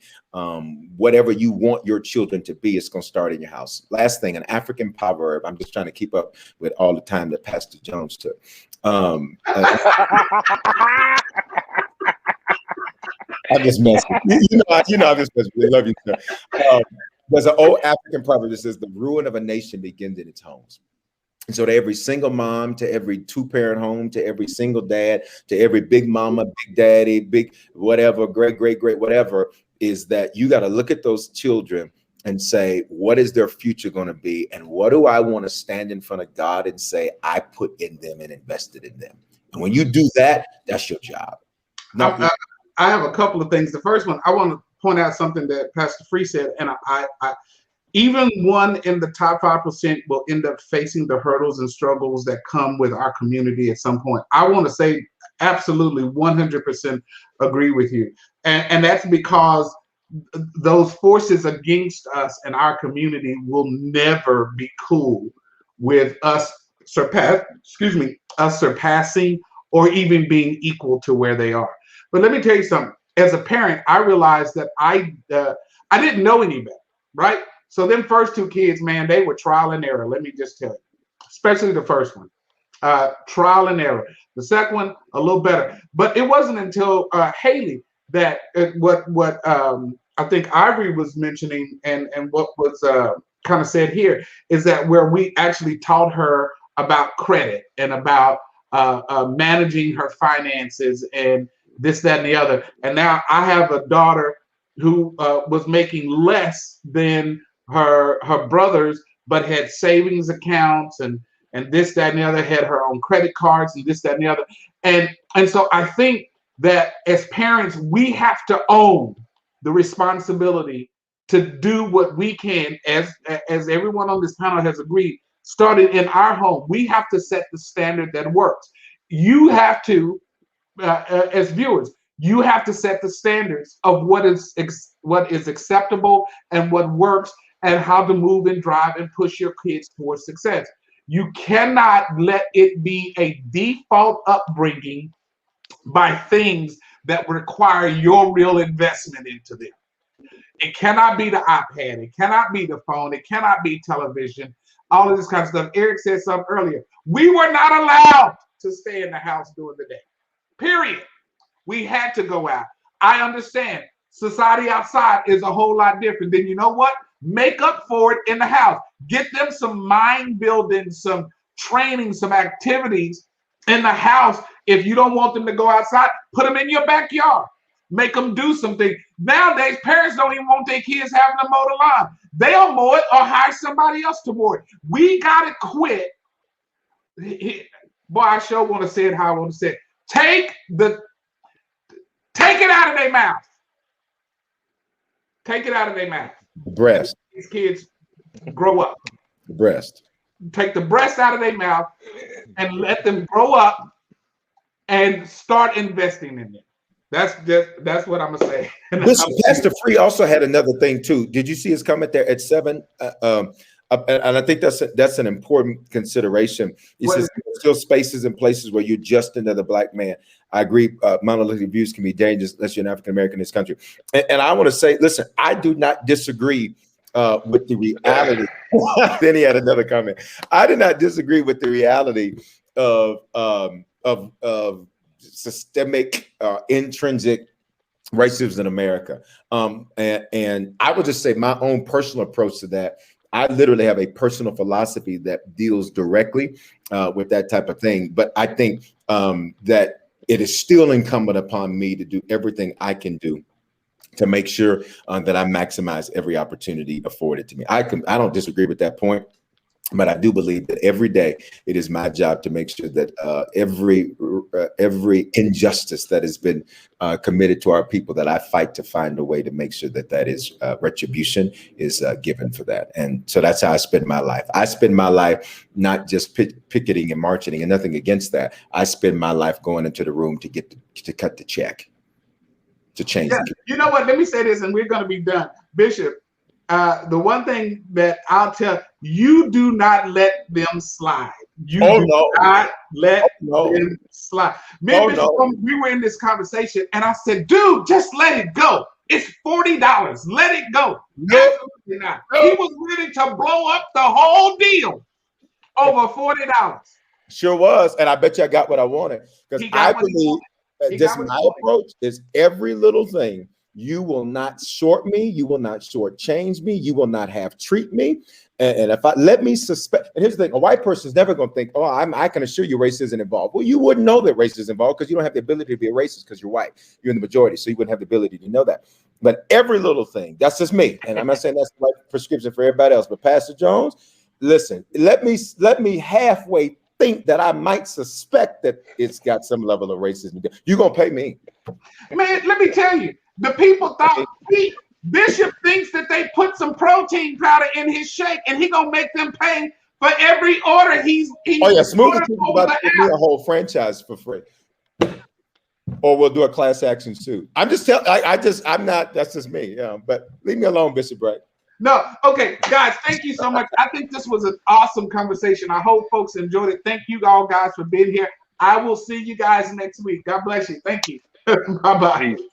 whatever you want your children to be, it's going to start in your house. Last thing, an African proverb. I'm just trying to keep up with all the time that Pastor Jones took. I'm just messing. You know, I'm just messing. We love you, sir. There's an old African proverb that says the ruin of a nation begins in its homes. And so to every single mom, to every two-parent home, to every single dad, to every big mama, big daddy, big whatever, great, whatever, is that you got to look at those children and say, what is their future going to be? And what do I want to stand in front of God and say, I put in them and invested in them? And when you do that, that's your job. I have a couple of things. The first one, I want to point out something that Pastor Free said, and I even one in the top 5% will end up facing the hurdles and struggles that come with our community at some point. I want to say absolutely 100% agree with you, and that's because those forces against us and our community will never be cool with us surpassing or even being equal to where they are. But let me tell you something. As a parent, I realized that I didn't know any better, right? So them first two kids, man, they were trial and error. Let me just tell you, especially the first one, trial and error. The second one, a little better. But it wasn't until Haley that what I think Ivory was mentioning and what was kind of said here is that where we actually taught her about credit and about managing her finances and this, that, and the other. And now I have a daughter who was making less than her brothers, but had savings accounts and this, that, and the other, had her own credit cards and this, that, and the other. And so I think that as parents, we have to own the responsibility to do what we can, as everyone on this panel has agreed, started in our home. We have to set the standard that works. You have to, as viewers, you have to set the standards of what is acceptable and what works and how to move and drive and push your kids towards success. You cannot let it be a default upbringing by things that require your real investment into them. It cannot be the iPad. It cannot be the phone. It cannot be television, all of this kind of stuff. Eric said something earlier. We were not allowed to stay in the house during the day, period. We had to go out. I understand society outside is a whole lot different. Then you know what? Make up for it in the house. Get them some mind building, some training, some activities in the house. If you don't want them to go outside, put them in your backyard. Make them do something. Nowadays, parents don't even want their kids having to mow the lawn. They'll mow it or hire somebody else to mow it. We got to quit. Boy, I sure want to say it how I want to say it. Take it out of their mouth. Take it out of their mouth. Breast. These kids grow up. The breast. Take the breast out of their mouth and let them grow up and start investing in it. That's what I'm gonna say. Listen, Pastor Free also had another thing too. Did you see his comment there at 7? And I think that's an important consideration. He says there's still spaces and places where you're just another black man. I agree. Monolithic views can be dangerous unless you're an African American in this country. And I want to say, listen, I do not disagree with the reality. Then he had another comment. I do not disagree with the reality of systemic, intrinsic racism in America. And I would just say my own personal approach to that. I literally have a personal philosophy that deals directly with that type of thing. But I think that it is still incumbent upon me to do everything I can do to make sure that I maximize every opportunity afforded to me. I don't disagree with that point, but I do believe that every day it is my job to make sure that every injustice that has been committed to our people, that I fight to find a way to make sure that that is retribution is given for that. And so that's how I spend my life. I spend my life not just picketing and marching, and nothing against that. I spend my life going into the room to cut the check, to change. Yeah, you know what? Let me say this, and we're going to be done, Bishop. The one thing that I'll tell you, do not let them slide. You not let them slide. Me and Bishop, we were in this conversation, and I said, dude, just let it go. It's $40. Let it go. Absolutely not. He was ready to blow up the whole deal over $40. Sure was. And I bet you I got what I wanted. Because I believe just my approach is every little thing. You will not short me. You will not shortchange me. You will not have treat me. And if I let me suspect, and here's the thing, a white person is never going to think, oh, I can assure you race isn't involved. Well, you wouldn't know that race is involved because you don't have the ability to be a racist because you're white. You're in the majority, so you wouldn't have the ability to know that. But every little thing, that's just me. And I'm not saying that's the right prescription for everybody else. But Pastor Jones, listen, let me halfway think that I might suspect that it's got some level of racism. You're going to pay me. Man, let me tell you. The people thought Bishop thinks that they put some protein powder in his shake, and he gonna make them pay for every order he's oh yeah, Smoothie King about to give me a whole franchise for free, or we'll do a class action suit. I'm just telling. I'm not. That's just me. Yeah, but leave me alone, Bishop Bright. No, okay, guys, thank you so much. I think this was an awesome conversation. I hope folks enjoyed it. Thank you all guys for being here. I will see you guys next week. God bless you. Thank you. Bye bye. Peace.